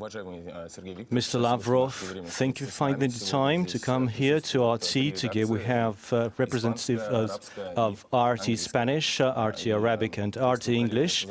Mr. Lavrov, thank you for finding the time to come here to RT. Today we have representatives of RT Spanish, RT Arabic and RT English.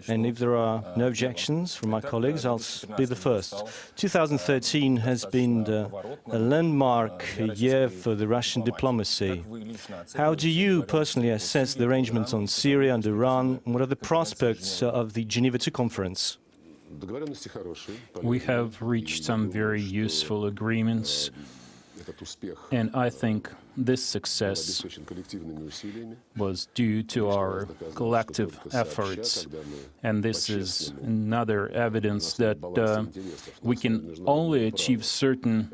And if there are no objections from my colleagues, I'll be the first. 2013 has been a landmark year for the Russian diplomacy. How do you personally assess the arrangements on Syria and Iran? What are the prospects of the Geneva II conference? We have reached some very useful agreements, and I think this success was due to our collective efforts. And this is another evidence that we can only achieve certain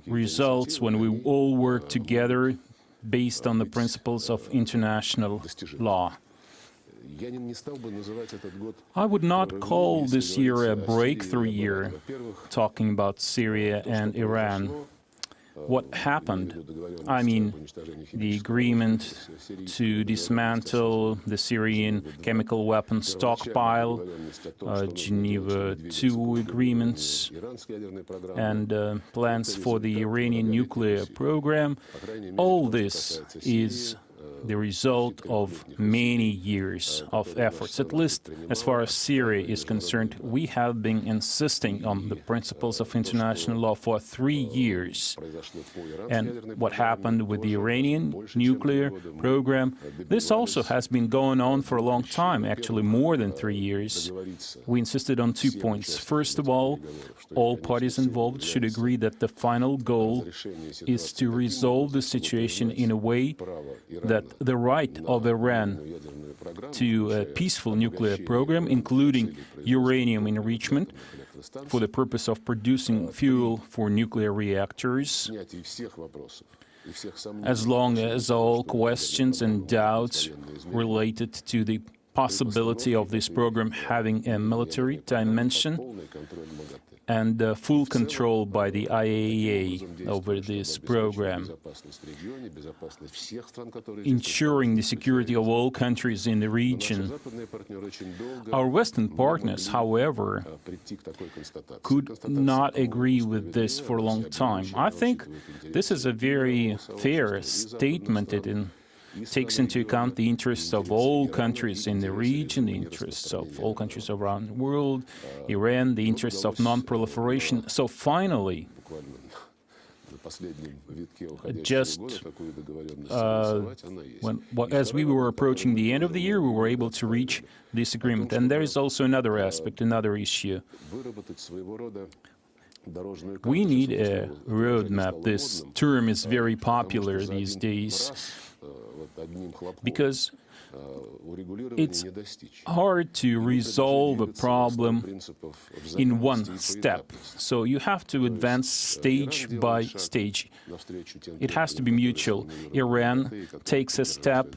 results when we all work together based on the principles of international law. I would not call this year a breakthrough year, talking about Syria and Iran. What happened? I mean, the agreement to dismantle the Syrian chemical weapons stockpile, Geneva II agreements, and plans for the Iranian nuclear program. All this is the result of many years of efforts. At least as far as Syria is concerned, we have been insisting on the principles of international law for 3 years. And what happened with the Iranian nuclear program, this also has been going on for a long time, actually more than 3 years. We insisted on 2 points. First of all parties involved should agree that the final goal is to resolve the situation in a way that the right of Iran to a peaceful nuclear program, including uranium enrichment, for the purpose of producing fuel for nuclear reactors, as long as all questions and doubts related to the possibility of this program having a military dimension and full control by the IAEA over this program, ensuring the security of all countries in the region. Our Western partners, however, could not agree with this for a long time. I think this is a very fair statement. It takes into account the interests of all countries in the region, the interests of all countries around the world, Iran, the interests of non-proliferation. So finally, as we were approaching the end of the year, we were able to reach this agreement. And there is also another aspect, another issue. We need a roadmap. This term is very popular these days, because it's hard to resolve a problem in one step. So you have to advance stage by stage. It has to be mutual. Iran takes a step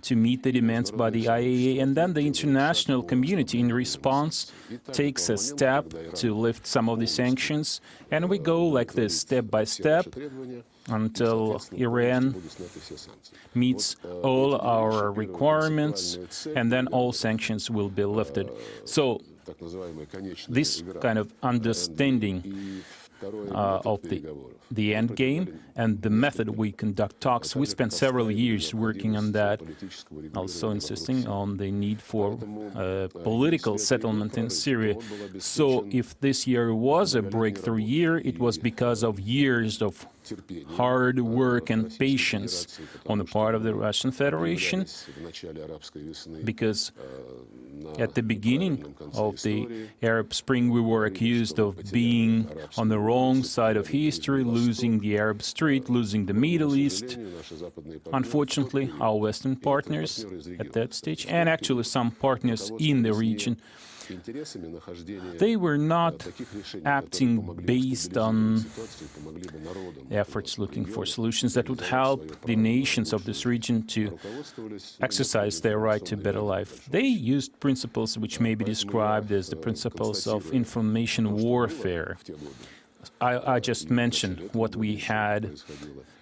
to meet the demands by the IAEA, and then the international community in response takes a step to lift some of the sanctions, and we go like this, step by step, until Iran meets all our requirements, and then all sanctions will be lifted. So this kind of understanding of the end game and the method we conduct talks, we spent several years working on that, also insisting on the need for political settlement in Syria. So if this year was a breakthrough year, it was because of years of hard work and patience on the part of the Russian Federation, because at the beginning of the Arab Spring we were accused of being on the wrong side of history, losing the Arab Street, losing the Middle East. Unfortunately, our Western partners at that stage, and actually some partners in the region, they were not acting based on efforts looking for solutions that would help the nations of this region to exercise their right to a better life. They used principles which may be described as the principles of information warfare. I just mentioned what we had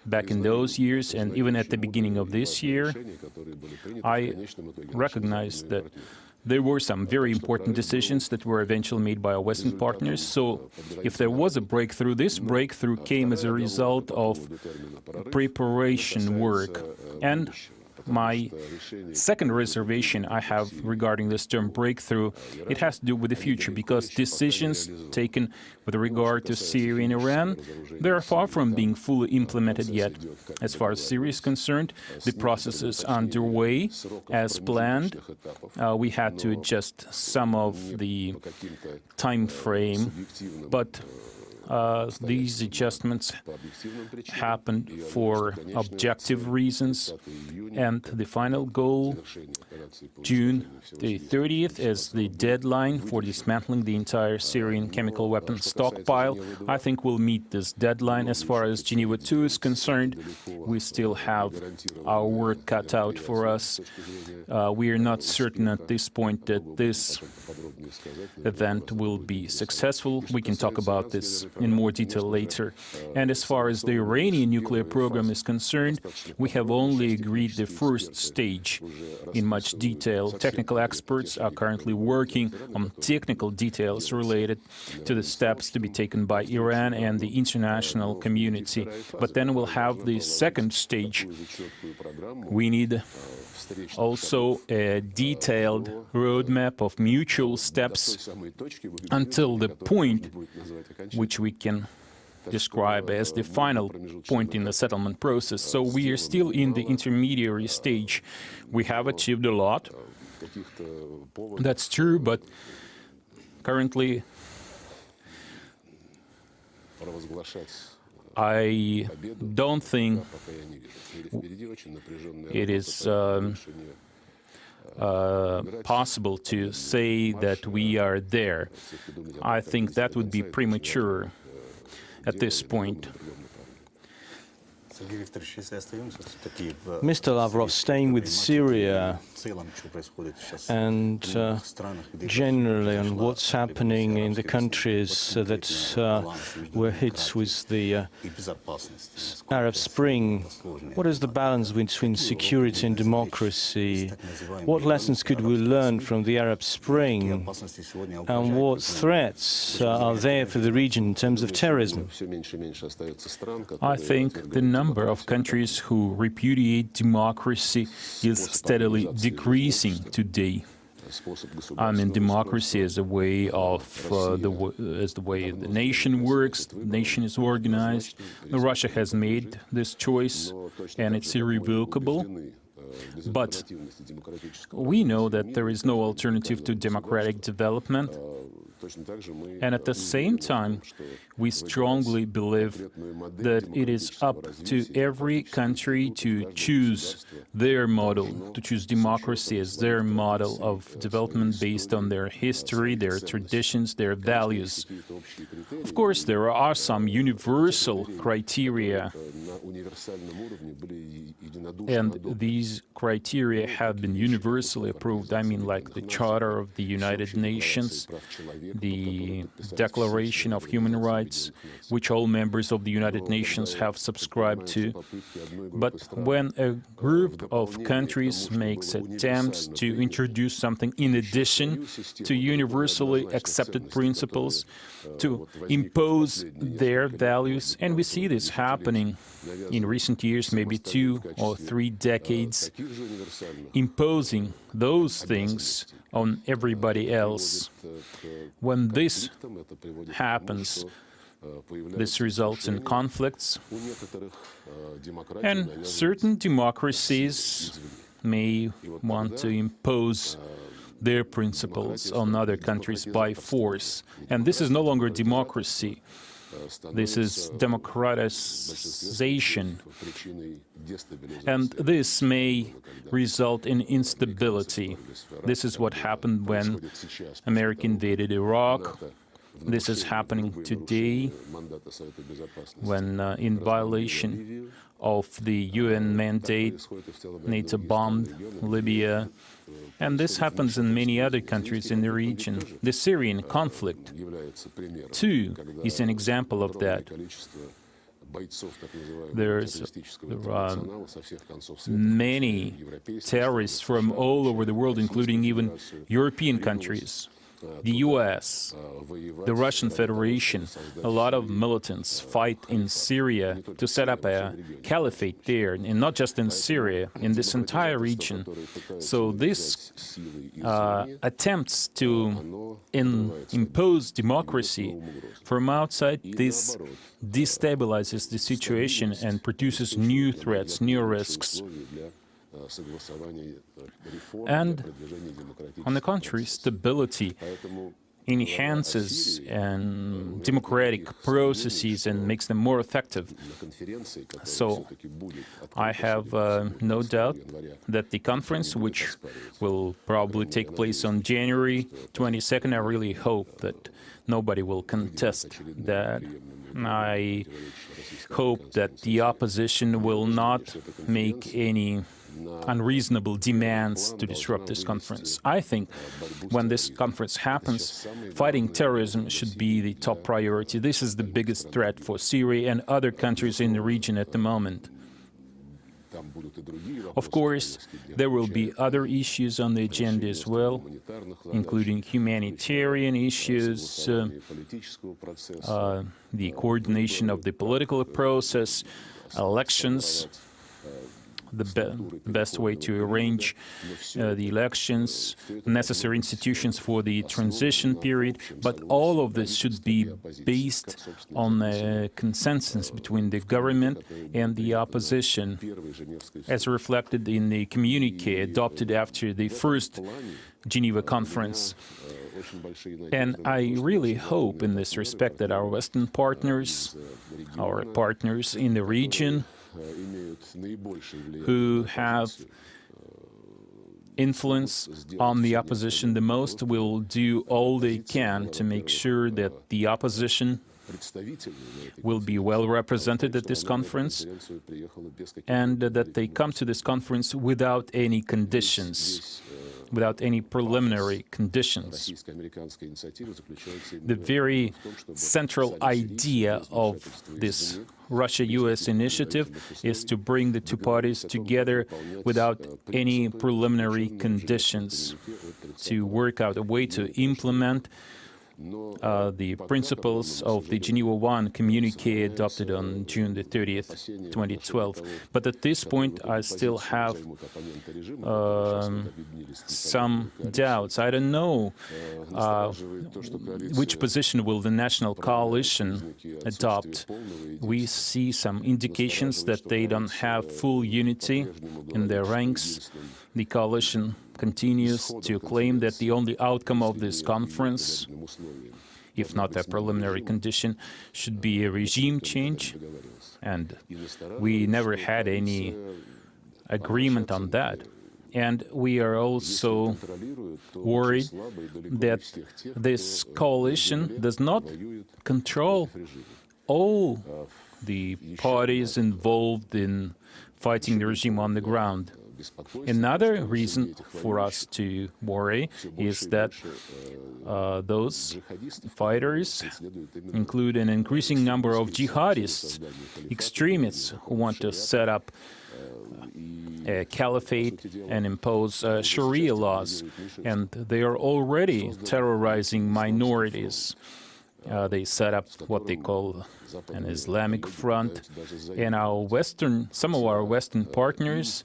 back in those years, and even at the beginning of this year, I recognized that There were some very important decisions that were eventually made by our Western partners. So if there was a breakthrough, this breakthrough came as a result of preparation work. And my second reservation I have regarding this term breakthrough, it has to do with the future, because decisions taken with regard to Syria and Iran, they are far from being fully implemented yet. As far as Syria is concerned, the process is underway as planned. We had to adjust some of the time frame, but these adjustments happened for objective reasons, and the final goal, June the 30th, is the deadline for dismantling the entire Syrian chemical weapons stockpile. I think we'll meet this deadline. As far as Geneva II is concerned, we still have our work cut out for us. We are not certain at this point that this event will be successful. We can talk about this in more detail later. And as far as the Iranian nuclear program is concerned, we have only agreed the first stage in much detail. Technical experts are currently working on technical details related to the steps to be taken by Iran and the international community. But then we'll have the second stage. We need also a detailed roadmap of mutual steps until the point which we can describe as the final point in the settlement process. So we are still in the intermediary stage. We have achieved a lot. That's true, but currently I don't think it is possible to say that we are there. I think that would be premature at this point. Mr. Lavrov, staying with Syria and generally on what's happening in the countries that were hit with the Arab Spring, what is the balance between security and democracy? What lessons could we learn from the Arab Spring? And what threats are there for the region in terms of terrorism? I think the number of countries who repudiate democracy is steadily decreasing today. I mean, democracy is a way of the way the nation works, the nation is organized. Russia has made this choice, and it's irrevocable. But we know that there is no alternative to democratic development. And at the same time, we strongly believe that it is up to every country to choose their model, to choose democracy as their model of development based on their history, their traditions, their values. Of course, there are some universal criteria, and these criteria have been universally approved. I mean, like the Charter of the United Nations, the Declaration of Human Rights, which all members of the United Nations have subscribed to. But when a group of countries makes attempts to introduce something in addition to universally accepted principles, to impose their values, and we see this happening in recent years, maybe 2 or 3 decades, imposing those things on everybody else. When this happens, this results in conflicts, and certain democracies may want to impose their principles on other countries by force. And this is no longer democracy. This is democratization. And this may result in instability. This is what happened when America invaded Iraq. This is happening today when, in violation of the UN mandate, NATO bombed Libya. And this happens in many other countries in the region. The Syrian conflict, too, is an example of that. There are many terrorists from all over the world, including even European countries, the US, the Russian Federation. A lot of militants fight in Syria to set up a caliphate there, and not just in Syria, in this entire region. So this attempts to impose democracy from outside, this destabilizes the situation and produces new threats, new risks. And, on the contrary, stability enhances democratic processes and makes them more effective. So I have no doubt that the conference, which will probably take place on January 22nd, I really hope that nobody will contest that. I hope that the opposition will not make any unreasonable demands to disrupt this conference. I think when this conference happens, fighting terrorism should be the top priority. This is the biggest threat for Syria and other countries in the region at the moment. Of course, there will be other issues on the agenda as well, including humanitarian issues, the coordination of the political process, elections, the best way to arrange the elections, necessary institutions for the transition period. But all of this should be based on a consensus between the government and the opposition, as reflected in the communique adopted after the first Geneva conference. And I really hope in this respect that our Western partners, our partners in the region, who have influence on the opposition the most, will do all they can to make sure that the opposition will be well represented at this conference, and that they come to this conference without any conditions, without any preliminary conditions. The very central idea of this Russia-US initiative is to bring the two parties together without any preliminary conditions, to work out a way to implement the principles of the Geneva I communique adopted on June the 30th, 2012. But at this point, I still have some doubts. I don't know which position will the national coalition adopt. We see some indications that they don't have full unity in their ranks. The coalition continues to claim that the only outcome of this conference, if not a preliminary condition, should be a regime change, and we never had any agreement on that. And we are also worried that this coalition does not control all the parties involved in fighting the regime on the ground. Another reason for us to worry is that those fighters include an increasing number of jihadists, extremists who want to set up a caliphate and impose Sharia laws, and they are already terrorizing minorities. They set up what they call an Islamic front, and some of our Western partners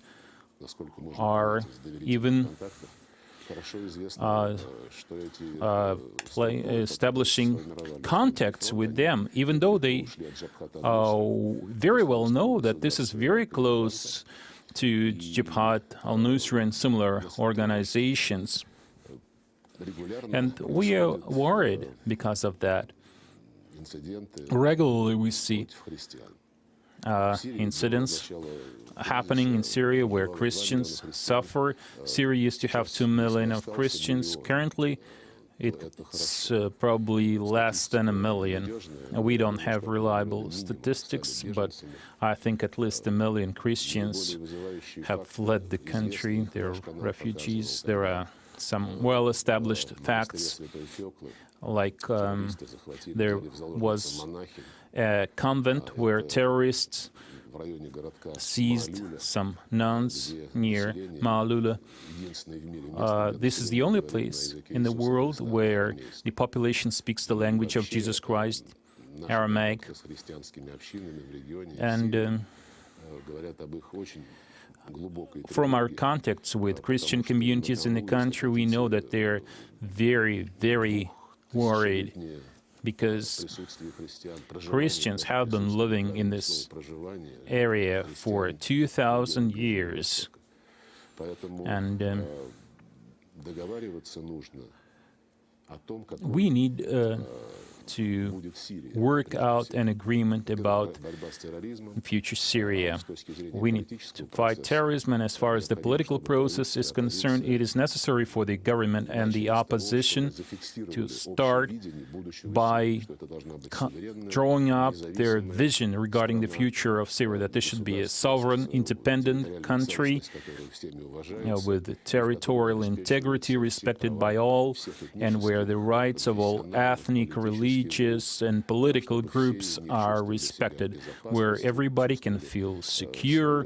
are even establishing contacts with them, even though they very well know that this is very close to Jabhat al-Nusra and similar organizations. And we are worried because of that. Regularly we see incidents happening in Syria where Christians suffer. Syria used to have 2 million of Christians. Currently, it's probably less than 1 million. We don't have reliable statistics, but I think at least 1 million Christians have fled the country. They're refugees. There are some well-established facts, like there was a convent where terrorists seized some nuns near Maalula. This is the only place in the world where the population speaks the language of Jesus Christ, Aramaic, and from our contacts with Christian communities in the country, we know that they're very, very worried because Christians have been living in this area for 2,000 years. And we need to work out an agreement about future Syria. We need to fight terrorism, and as far as the political process is concerned, it is necessary for the government and the opposition to start by drawing up their vision regarding the future of Syria, that this should be a sovereign, independent country with territorial integrity respected by all, and where the rights of all ethnic, religious, and political groups are respected, where everybody can feel secure,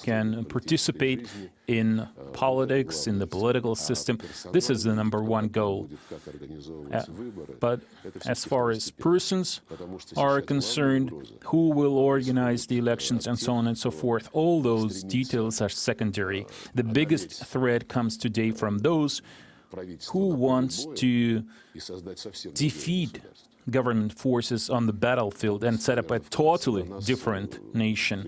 can participate in politics, in the political system. This is the #1 goal. But as far as persons are concerned, who will organize the elections and so on and so forth, all those details are secondary. The biggest threat comes today from those who wants to defeat government forces on the battlefield and set up a totally different nation.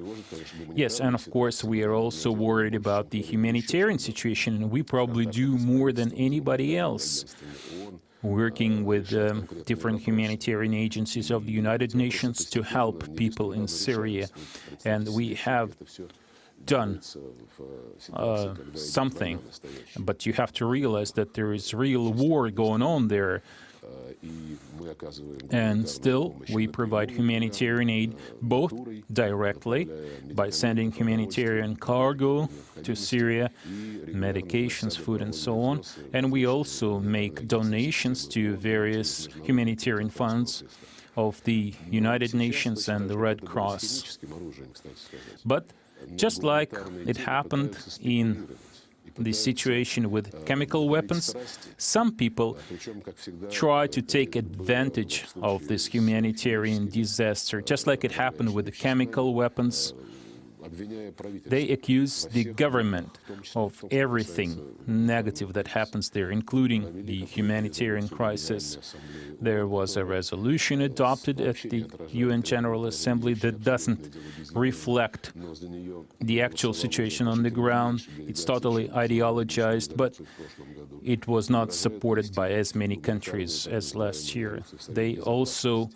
Yes, and of course we are also worried about the humanitarian situation, and we probably do more than anybody else, working with different humanitarian agencies of the United Nations to help people in Syria. And we have done something, but you have to realize that there is real war going on there. And still, we provide humanitarian aid both directly by sending humanitarian cargo to Syria, medications, food, and so on. And we also make donations to various humanitarian funds of the United Nations and the Red Cross. But just like it happened in the situation with chemical weapons, some people try to take advantage of this humanitarian disaster. Just like it happened with the chemical weapons, they accuse the government of everything negative that happens there, including the humanitarian crisis. There was a resolution adopted at the UN General Assembly that doesn't reflect the actual situation on the ground. It's totally ideologized, but it was not supported by as many countries as last year. They also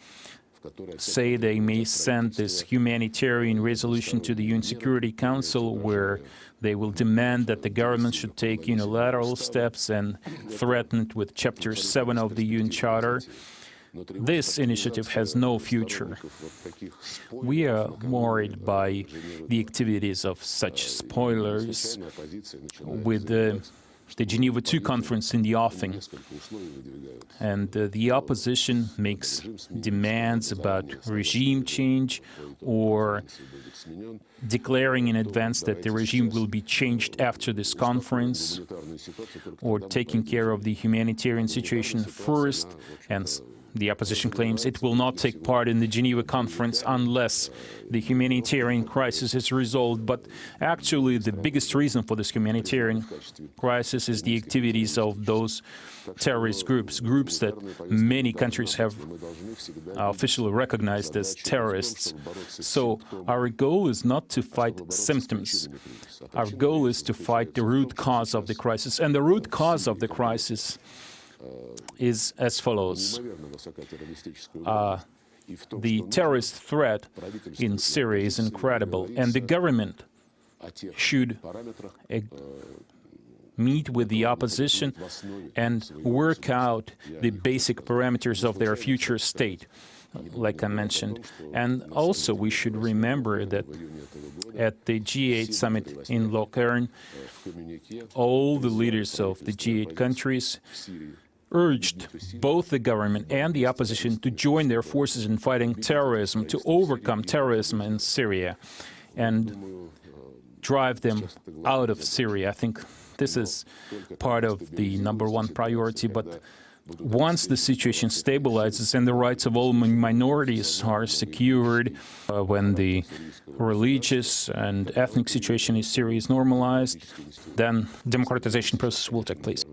say they may send this humanitarian resolution to the UN Security Council, where they will demand that the government should take unilateral steps and threaten it with Chapter 7 of the UN Charter. This initiative has no future. We are worried by the activities of such spoilers with the Geneva II conference in the offing. And the opposition makes demands about regime change or declaring in advance that the regime will be changed after this conference, or taking care of the humanitarian situation first. And the opposition claims it will not take part in the Geneva conference unless the humanitarian crisis is resolved. But actually, the biggest reason for this humanitarian crisis is the activities of those terrorist groups that many countries have officially recognized as terrorists. So our goal is not to fight symptoms. Our goal is to fight the root cause of the crisis. And the root cause of the crisis is as follows. The terrorist threat in Syria is incredible, and the government should meet with the opposition and work out the basic parameters of their future state. like I mentioned. And also we should remember that at the G8 summit in Lucerne, all the leaders of the G8 countries urged both the government and the opposition to join their forces in fighting terrorism, to overcome terrorism in Syria and drive them out of Syria. I think this is part of the #1 priority, but once the situation stabilizes and the rights of all minorities are secured, when the religious and ethnic situation in Syria is normalized, then democratization process will take place.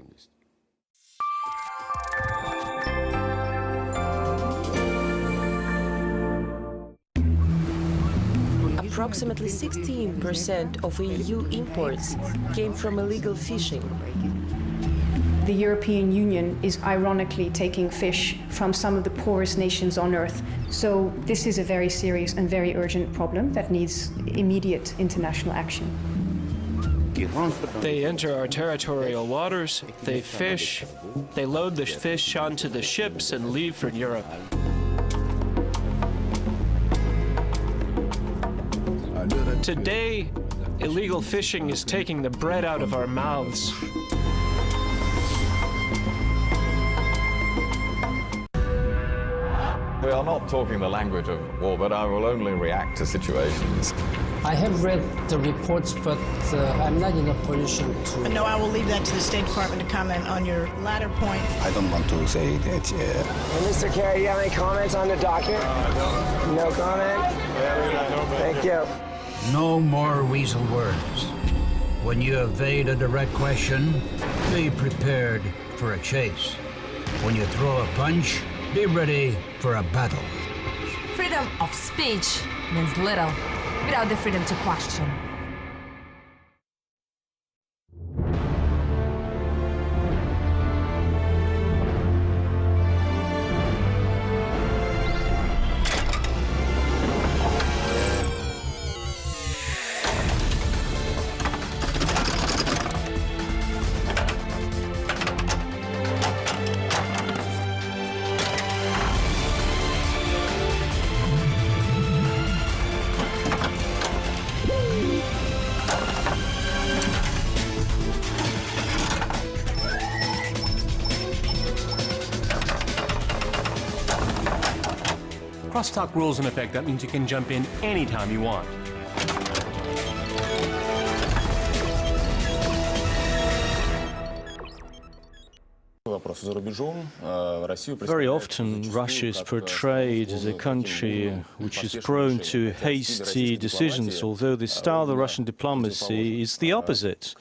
Approximately 16% of EU imports came from illegal fishing. The European Union is ironically taking fish from some of the poorest nations on earth. So this is a very serious and very urgent problem that needs immediate international action. They enter our territorial waters, they fish, they load the fish onto the ships and leave for Europe. Today, illegal fishing is taking the bread out of our mouths. We are not talking the language of war, but I will only react to situations. I have read the reports, but I'm not in a position to... No, I will leave that to the State Department to comment on your latter point. I don't want to say that. Mr. Kerry, do you have any comments on the document? No comment? Thank you. No more weasel words. When you evade a direct question, be prepared for a chase. When you throw a punch, be ready for a battle. Freedom of speech means little without the freedom to question. Crosstalk rules in effect. That means you can jump in anytime you want. Very often, Russia is portrayed as a country which is prone to hasty decisions, although the style of the Russian diplomacy is the opposite.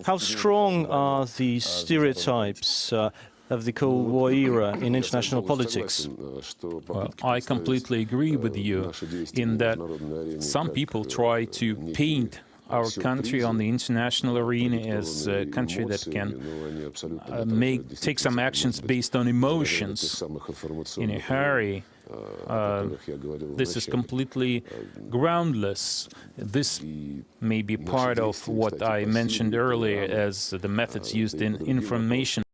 How strong are the stereotypes of the Cold War era in international politics? Well, I completely agree with you in that some people try to paint our country on the international arena as a country that can take some actions based on emotions in a hurry. This is completely groundless. This may be part of what I mentioned earlier as the methods used in information